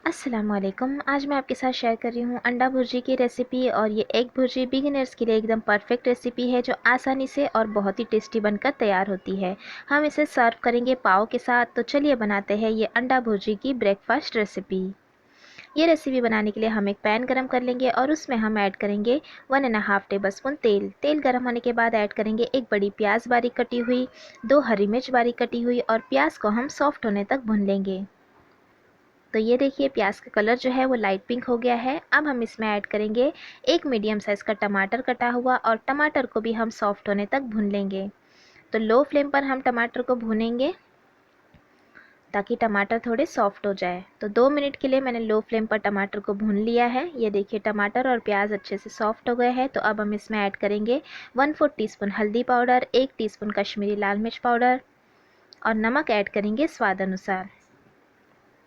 अस्सलामुअलैकुम। आज मैं आपके साथ शेयर कर रही हूँ अंडा भुर्जी की रेसिपी। और ये एग भुर्जी बिगिनर्स के लिए एकदम परफेक्ट रेसिपी है जो आसानी से और बहुत ही टेस्टी बनकर तैयार होती है। हम इसे सर्व करेंगे पाव के साथ। तो चलिए बनाते हैं ये अंडा भुर्जी की ब्रेकफास्ट रेसिपी। ये रेसिपी बनाने के लिए हम एक पैन गरम कर लेंगे और उसमें हम ऐड करेंगे 1.5 टेबल स्पून तेल। तेल गरम होने के बाद ऐड करेंगे एक बड़ी प्याज बारीक कटी हुई, 2 हरी मिर्च बारीक कटी हुई और प्याज को हम सॉफ्ट होने तक भून लेंगे। तो ये देखिए प्याज का कलर जो है वो लाइट पिंक हो गया है। अब हम इसमें ऐड करेंगे एक मीडियम साइज़ का टमाटर कटा हुआ और टमाटर को भी हम सॉफ्ट होने तक भून लेंगे। तो लो फ्लेम पर हम टमाटर को भूनेंगे ताकि टमाटर थोड़े सॉफ्ट हो जाए। तो 2 मिनट के लिए मैंने लो फ्लेम पर टमाटर को भून लिया है। ये देखिए टमाटर और प्याज अच्छे से सॉफ्ट हो गए हैं। तो अब हम इसमें ऐड करेंगे 1/4 टीस्पून हल्दी पाउडर, 1 टीस्पून कश्मीरी लाल मिर्च पाउडर और नमक ऐड करेंगे स्वाद अनुसार।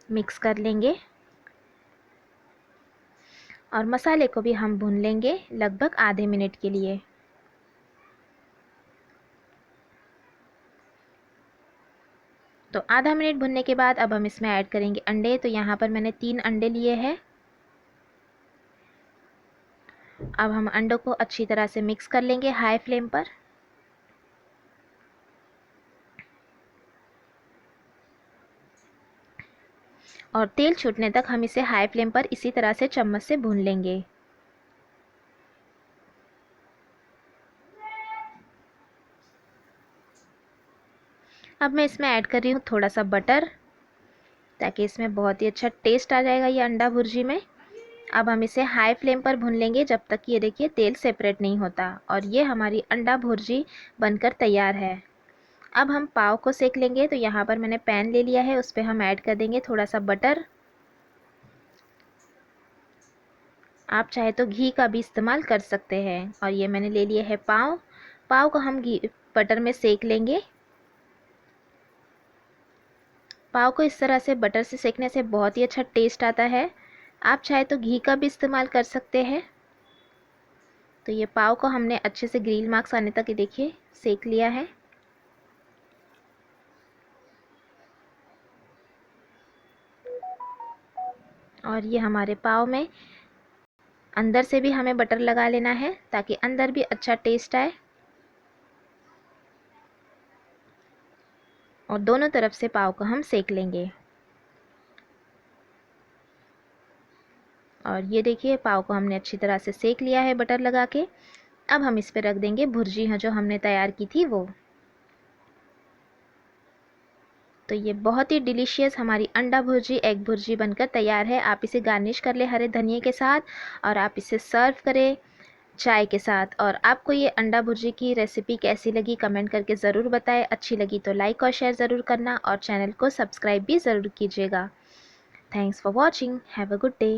मिक्स कर लेंगे और मसाले को भी हम भून लेंगे लगभग आधे मिनट के लिए। तो आधा मिनट भुनने के बाद अब हम इसमें ऐड करेंगे अंडे। तो यहाँ पर मैंने 3 अंडे लिए हैं। अब हम अंडों को अच्छी तरह से मिक्स कर लेंगे हाई फ्लेम पर। और तेल छूटने तक हम इसे हाई फ्लेम पर इसी तरह से चम्मच से भून लेंगे। अब मैं इसमें ऐड कर रही हूँ थोड़ा सा बटर, ताकि इसमें बहुत ही अच्छा टेस्ट आ जाएगा ये अंडा भुर्जी में। अब हम इसे हाई फ्लेम पर भून लेंगे जब तक ये देखिए तेल सेपरेट नहीं होता। और ये हमारी अंडा भुर्जी बनकर तैयार है। अब हम पाव को सेक लेंगे। तो यहाँ पर मैंने पैन ले लिया है, उस पर हम ऐड कर देंगे थोड़ा सा बटर। आप चाहे तो घी का भी इस्तेमाल कर सकते हैं। और ये मैंने ले लिया है पाव। पाव को हम घी बटर में सेक लेंगे। पाव को इस तरह से बटर से सेकने से बहुत ही अच्छा टेस्ट आता है। आप चाहे तो घी का भी इस्तेमाल कर सकते हैं। तो ये पाव को हमने अच्छे से ग्रिल मार्क्स आने तक ये देखिए सेक लिया है। और ये हमारे पाव में अंदर से भी हमें बटर लगा लेना है ताकि अंदर भी अच्छा टेस्ट आए। और दोनों तरफ से पाव को हम सेक लेंगे। और ये देखिए पाव को हमने अच्छी तरह से सेक लिया है बटर लगा के। अब हम इस पर रख देंगे भुर्जी जो हमने तैयार की थी वो। तो ये बहुत ही डिलीशियस हमारी अंडा भुर्जी एग भुर्जी बनकर तैयार है। आप इसे गार्निश कर ले हरे धनिए के साथ और आप इसे सर्व करें चाय के साथ। और आपको ये अंडा भुर्जी की रेसिपी कैसी लगी कमेंट करके ज़रूर बताएं। अच्छी लगी तो लाइक और शेयर ज़रूर करना और चैनल को सब्सक्राइब भी ज़रूर कीजिएगा। Thanks for watching. Have a good day.